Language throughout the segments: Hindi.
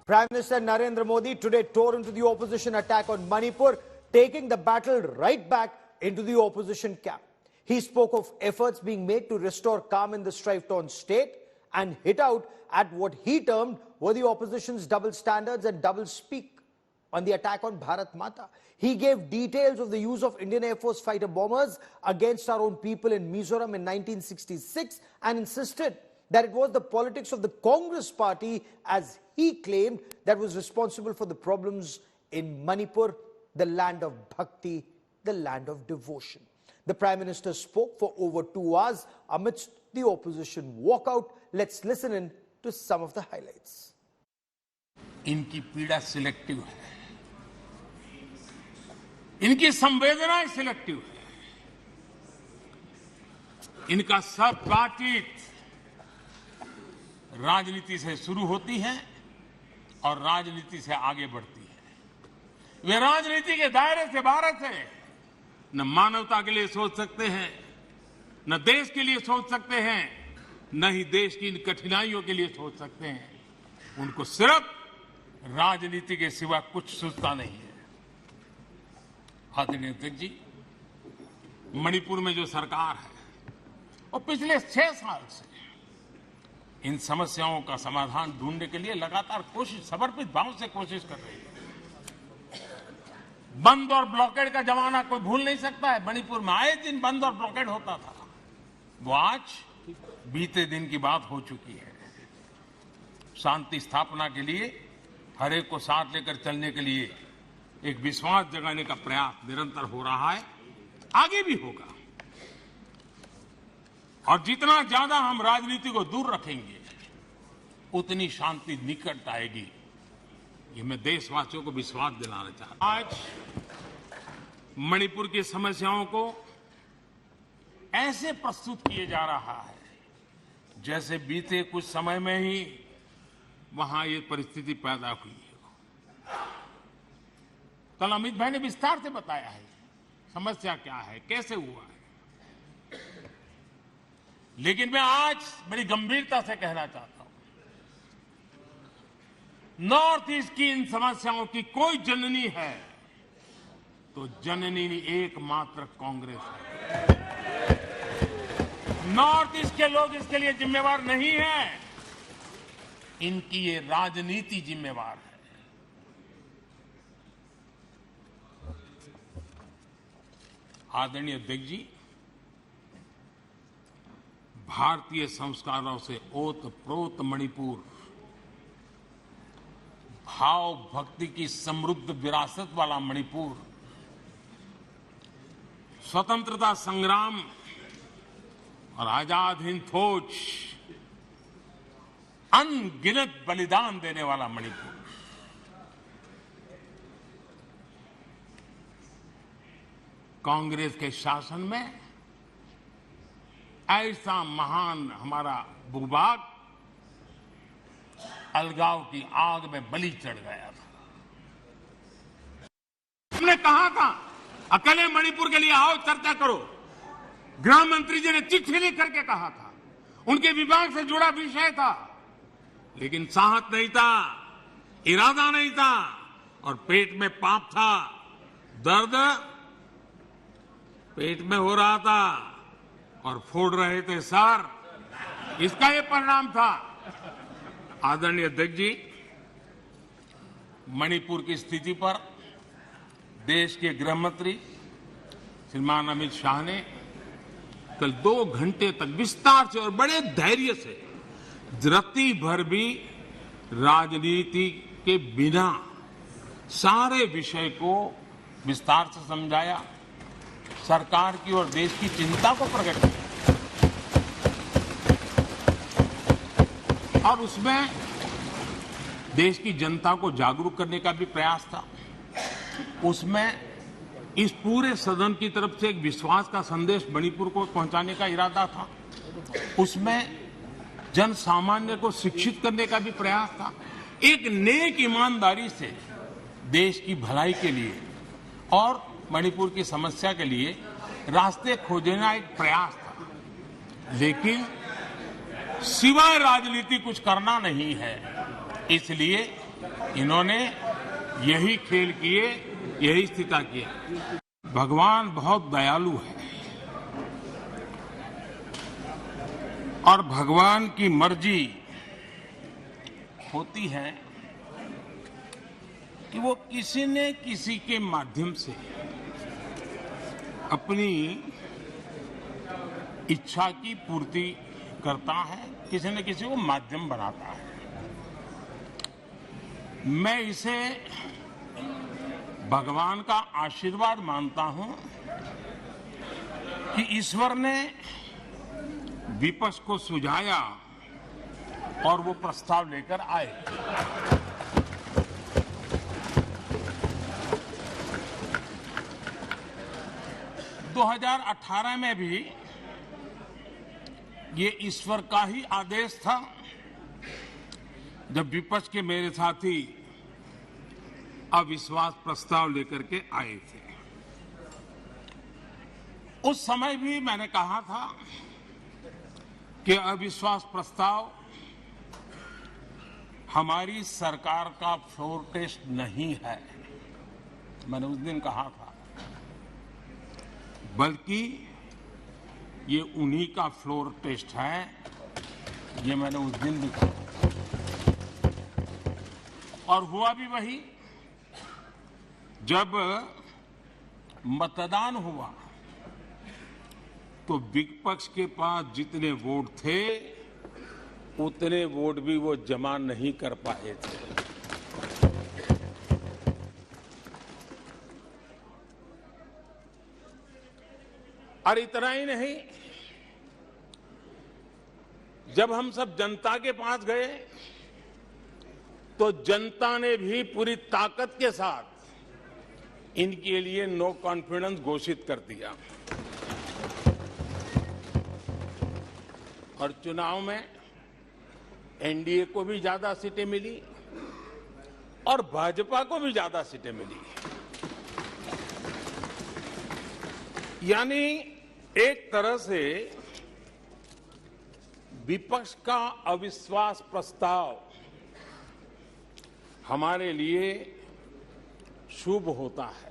Prime Minister Narendra Modi today tore into the opposition attack on Manipur, taking the battle right back into the opposition camp. He spoke of efforts being made to restore calm in the strife-torn state and hit out at what he termed were the opposition's double standards and double speak on the attack on Bharat Mata. He gave details of the use of Indian Air Force fighter bombers against our own people in Mizoram in 1966 and insisted that it was the politics of the Congress party, as he claimed, that was responsible for the problems in Manipur, the land of bhakti, the land of devotion. The Prime Minister spoke for over 2 hours amidst the opposition walkout. Let's listen in to some of the highlights. इनकी पीड़ा सिलेक्टिव है, इनकी संवेदनाएं सिलेक्टिव है, इनका सब बातचीत राजनीति से शुरू होती है और राजनीति से आगे बढ़ती है। वे राजनीति के दायरे से बाहर से न मानवता के लिए सोच सकते हैं, न देश के लिए सोच सकते हैं, न ही देश की इन कठिनाइयों के लिए सोच सकते हैं। उनको सिर्फ राजनीति के सिवा कुछ सूझता नहीं है। आदरणीय अध्यक्ष जी, मणिपुर में जो सरकार है और पिछले 6 साल से इन समस्याओं का समाधान ढूंढने के लिए लगातार कोशिश, समर्पित भाव से कोशिश कर रही है। बंद और ब्लॉकेड का जमाना कोई भूल नहीं सकता है। मणिपुर में आए दिन बंद और ब्लॉकेड होता था, वो आज बीते दिन की बात हो चुकी है। शांति स्थापना के लिए, हर एक को साथ लेकर चलने के लिए एक विश्वास जगाने का प्रयास निरंतर हो रहा है, आगे भी होगा। और जितना ज्यादा हम राजनीति को दूर रखेंगे, उतनी शांति निकट आएगी। ये मैं देशवासियों को विश्वास दिलाना चाहता हूं। आज मणिपुर की समस्याओं को ऐसे प्रस्तुत किए जा रहा है जैसे बीते कुछ समय में ही वहां ये परिस्थिति पैदा हुई है। कल अमित भाई ने विस्तार से बताया है समस्या क्या है, कैसे हुआ है। लेकिन मैं आज बड़ी गंभीरता से कहना चाहता हूं, नॉर्थ ईस्ट की इन समस्याओं की कोई जननी है तो जननी एकमात्र कांग्रेस है। नॉर्थ ईस्ट के लोग इसके लिए जिम्मेवार नहीं है, इनकी ये राजनीति जिम्मेवार है। आदरणीय अध्यक्ष जी, भारतीय संस्कारों से ओतप्रोत मणिपुर, भाव भक्ति की समृद्ध विरासत वाला मणिपुर, स्वतंत्रता संग्राम और आजाद हिंद फौज, अनगिनत बलिदान देने वाला मणिपुर, कांग्रेस के शासन में ऐसा महान हमारा भूभाग अलगाव की आग में बलि चढ़ गया था। हमने कहा था अकेले मणिपुर के लिए आओ चर्चा करो। गृह मंत्री जी ने चिट्ठी लिख करके कहा था, उनके विभाग से जुड़ा विषय था, लेकिन साहस नहीं था, इरादा नहीं था और पेट में पाप था, दर्द पेट में हो रहा था और फोड़ रहे थे सर। इसका ये परिणाम था। आदरणीय अध्यक्ष जी, मणिपुर की स्थिति पर देश के गृह मंत्री श्रीमान अमित शाह ने कल 2 घंटे तक विस्तार से और बड़े धैर्य से, रत्ती भर भी राजनीति के बिना सारे विषय को विस्तार से समझाया, सरकार की और देश की चिंता को प्रकट किया और उसमें देश की जनता को जागरूक करने का भी प्रयास था। उसमें इस पूरे सदन की तरफ से एक विश्वास का संदेश मणिपुर को पहुंचाने का इरादा था। उसमें जन सामान्य को शिक्षित करने का भी प्रयास था। एक नेक ईमानदारी से देश की भलाई के लिए और मणिपुर की समस्या के लिए रास्ते खोजना एक प्रयास था। लेकिन सिवाय राजनीति कुछ करना नहीं है, इसलिए इन्होंने यही खेल किए, यही स्थिति किए। भगवान बहुत दयालु है और भगवान की मर्जी होती है कि वो किसी न किसी के माध्यम से अपनी इच्छा की पूर्ति करता है, किसी न किसी को माध्यम बनाता है। मैं इसे भगवान का आशीर्वाद मानता हूं कि ईश्वर ने विपक्ष को सुझाया और वो प्रस्ताव लेकर आए। दो 2018 में भी ये ईश्वर का ही आदेश था जब विपक्ष के मेरे साथी अविश्वास प्रस्ताव लेकर के आए थे। उस समय भी मैंने कहा था कि अविश्वास प्रस्ताव हमारी सरकार का फ्लोर टेस्ट नहीं है। मैंने उस दिन कहा था, बल्कि ये उन्हीं का फ्लोर टेस्ट है। ये मैंने उस दिन भी कहा और हुआ भी वही। जब मतदान हुआ तो विपक्ष के पास जितने वोट थे उतने वोट भी वो जमा नहीं कर पाए थे। और इतना ही नहीं, जब हम सब जनता के पास गए तो जनता ने भी पूरी ताकत के साथ इनके लिए नो कॉन्फिडेंस घोषित कर दिया। और चुनाव में एनडीए को भी ज्यादा सीटें मिली और भाजपा को भी ज्यादा सीटें मिली। यानी एक तरह से विपक्ष का अविश्वास प्रस्ताव हमारे लिए शुभ होता है।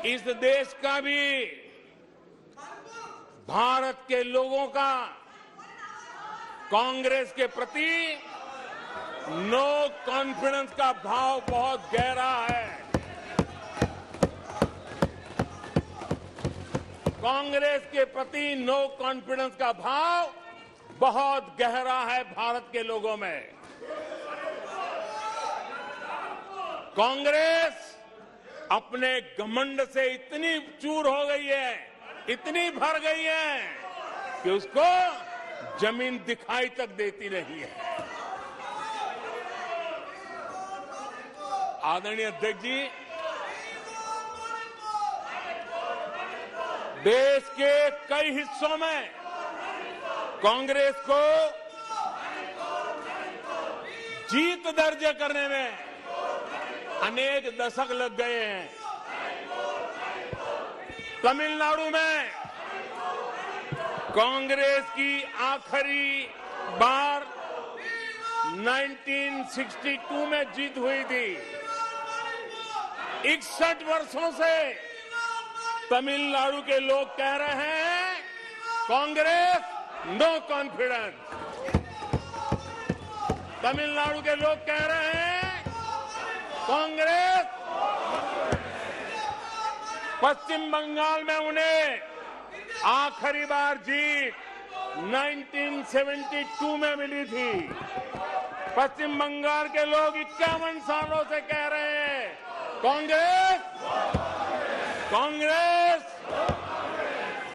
इस देश का भी, भारत के लोगों का कांग्रेस के प्रति नो कॉन्फिडेंस का भाव बहुत गहरा है। कांग्रेस के प्रति नो कॉन्फिडेंस का भाव बहुत गहरा है भारत के लोगों में। कांग्रेस अपने घमंड से इतनी चूर हो गई है, इतनी भर गई है कि उसको जमीन दिखाई तक देती नहीं है। आदरणीय अध्यक्ष जी, देश के कई हिस्सों में कांग्रेस को जीत दर्ज करने में अनेक दशक लग गए हैं। तमिलनाडु में कांग्रेस की आखिरी बार 1962 में जीत हुई थी। 61 वर्षों से तमिलनाडु के लोग कह रहे हैं कांग्रेस नो कॉन्फिडेंस। तमिलनाडु के लोग कह रहे हैं कांग्रेस। पश्चिम बंगाल में उन्हें आखिरी बार जीत 1972 में मिली थी। पश्चिम बंगाल के लोग 51 सालों से कह रहे हैं कांग्रेस कांग्रेस